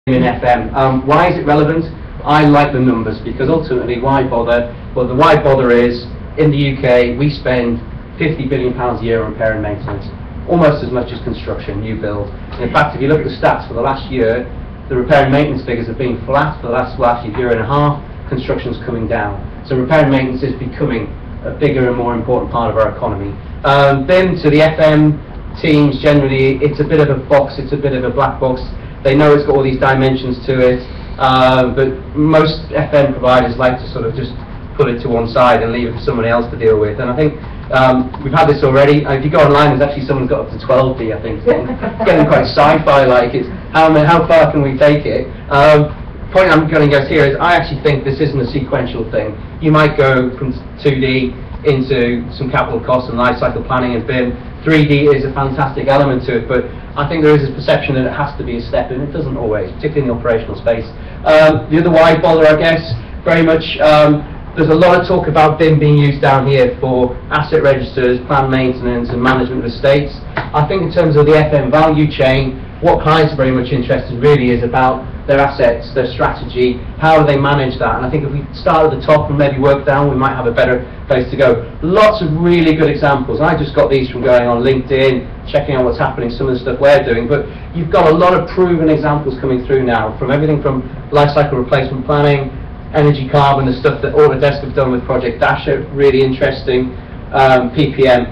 in FM. Why is it relevant? I like the numbers because ultimately, why bother? Well, the why bother is in the UK we spend £50 billion a year on repair and maintenance, almost as much as construction, new build. In fact, if you look at the stats for the last year, the repair and maintenance figures have been flat for the last year and a half. Construction's coming down, so repair and maintenance is becoming a bigger and more important part of our economy. Then to the FM teams, generally, it's a bit of a box, it's a bit of a black box. They know it's got all these dimensions to it, but most FM providers like to sort of just put it to one side and leave it for someone else to deal with. And I think we've had this already. If you go online, there's actually someone's got up to 12D, I think. It's getting quite sci-fi like. It's how far can we take it? Point I'm going to go here is I actually think this isn't a sequential thing. You might go from 2D into some capital costs and life cycle planning and BIM. 3D is a fantastic element to it, but I think there is a perception that it has to be a step in. It doesn't always, particularly in the operational space. The other why bother, I guess, very much, there's a lot of talk about BIM being used down here for asset registers, planned maintenance and management of estates. I think in terms of the FM value chain, what clients are very much interested really is about their assets, their strategy, how do they manage that? And I think if we start at the top and maybe work down, we might have a better place to go. Lots of really good examples. I just got these from going on LinkedIn, checking out what's happening, some of the stuff we're doing, but you've got a lot of proven examples coming through now, from everything from lifecycle replacement planning, energy carbon, the stuff that Autodesk have done with Project Dasher, really interesting, PPM.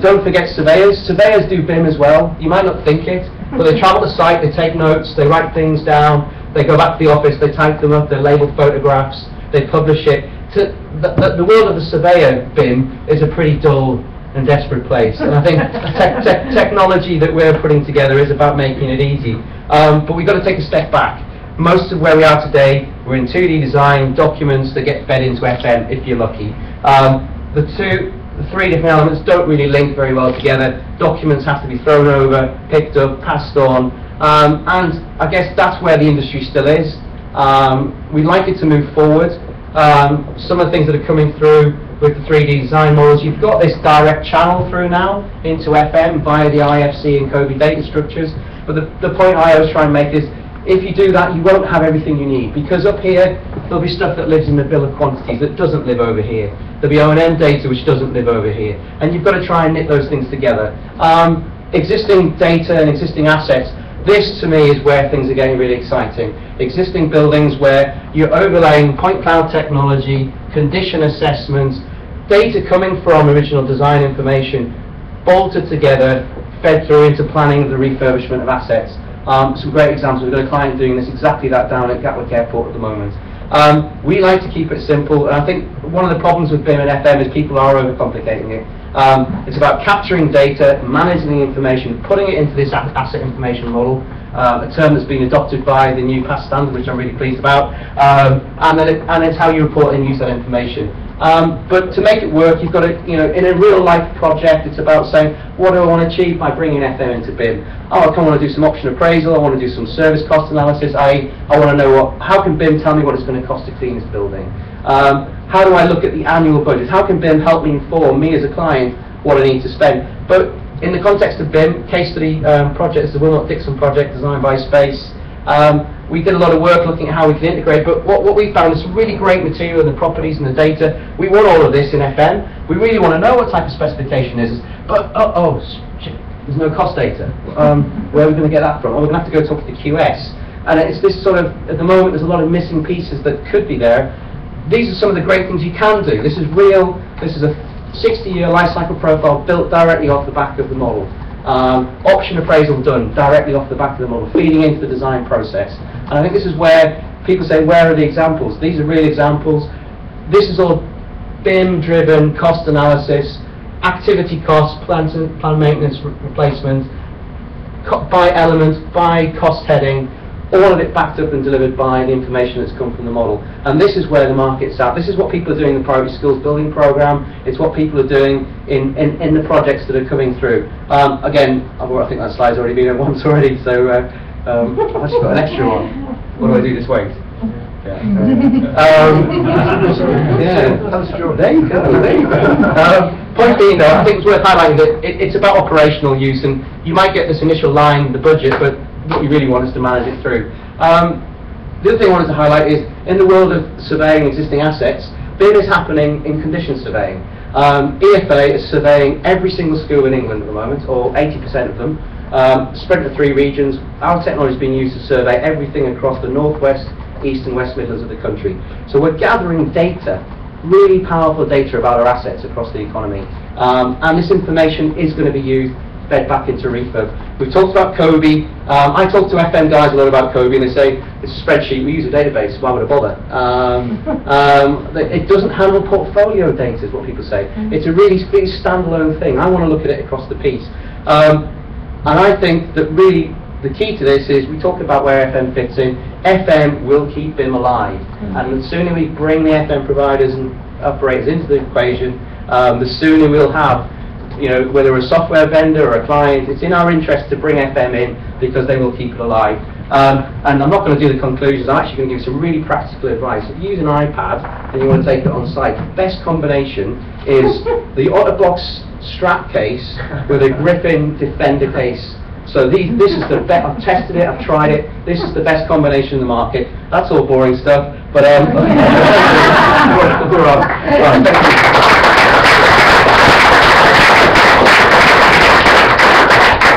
Don't forget surveyors. Surveyors do BIM as well. You might not think it, but they travel the site, they take notes, they write things down, they go back to the office, they type them up, they're labelled photographs, they publish it. The world of the surveyor BIM is a pretty dull and desperate place, and I think technology that we're putting together is about making it easy. But we've got to take a step back. Most of where we are today, we're in 2D design, documents that get fed into FM if you're lucky. The three different elements don't really link very well together. Documents have to be thrown over, picked up, passed on, and I guess that's where the industry still is. We'd like it to move forward. Some of the things that are coming through with the 3D design models, you've got this direct channel through now into FM via the IFC and COBE data structures, but the point I always try and make is, if you do that, you won't have everything you need, because up here there'll be stuff that lives in the bill of quantities that doesn't live over here. There'll be O&M data which doesn't live over here, and you've got to try and knit those things together. Existing data and existing assets, this to me is where things are getting really exciting. Existing buildings where you're overlaying point cloud technology, condition assessments, data coming from original design information, bolted together, fed through into planning of the refurbishment of assets. Some great examples. We've got a client doing this exactly that down at Gatwick Airport at the moment. We like to keep it simple, and I think one of the problems with BIM and FM is people are overcomplicating it. It's about capturing data, managing the information, putting it into this asset information model, a term that's been adopted by the new PAS standard, which I'm really pleased about, and it's how you report and use that information. But to make it work, you've got to, in a real life project, it's about saying, what do I want to achieve by bringing FM into BIM? Oh, I want to do some option appraisal, I want to do some service cost analysis, I want to know how can BIM tell me what it's going to cost to clean this building? How do I look at the annual budget? How can BIM help me inform me as a client what I need to spend? But in the context of BIM, case study project is the Wilmot Dixon project designed by Space. We did a lot of work looking at how we can integrate, but what we found is some really great material in the properties and the data. We want all of this in FM. We really want to know what type of specification is, but shit, there's no cost data. Where are we going to get that from? Well, we're going to have to go talk to the QS. And it's this sort of, at the moment, there's a lot of missing pieces that could be there. These are some of the great things you can do. This is real. This is a 60-year life cycle profile built directly off the back of the model. Option appraisal done directly off the back of the model, feeding into the design process. And I think this is where people say, where are the examples? These are real examples. This is all BIM-driven cost analysis, activity costs, plan maintenance replacement, by element, by cost heading, all of it backed up and delivered by the information that's come from the model. And this is where the market's at. This is what people are doing in the Priority Skills Building Programme. It's what people are doing in the projects that are coming through. Again, I think that slide's already been there once already, so I've actually got an extra one. What do I do this week? Yeah. There you go. Point being, though, I think it's worth highlighting that it's about operational use, and you might get this initial line, the budget, but what you really want is to manage it through. The other thing I wanted to highlight is, in the world of surveying existing assets, BIM is happening in condition surveying. EFA is surveying every single school in England at the moment, or 80% of them, spread to 3 regions. Our technology is being used to survey everything across the northwest, east and west Midlands of the country. So we're gathering data, really powerful data about our assets across the economy. And this information is going to be used, fed back into refurb. We've talked about COBE. I talk to FM guys a lot about COBE, and they say, it's a spreadsheet, we use a database, why would I bother? It doesn't handle portfolio data, is what people say. It's a really big standalone thing. I want to look at it across the piece. And I think that really the key to this is, we talk about where FM fits in. FM will keep BIM alive. And the sooner we bring the FM providers and operators into the equation, the sooner we'll have, you know, whether a software vendor or a client, it's in our interest to bring FM in, because they will keep it alive. And I'm not going to do the conclusions, I'm actually going to give some really practical advice. If you use an iPad and you want to take it on site, the best combination is the Otterbox strap case with a Griffin Defender case. So this is the best. I've tested it, I've tried it, this is the best combination in the market. That's all boring stuff, but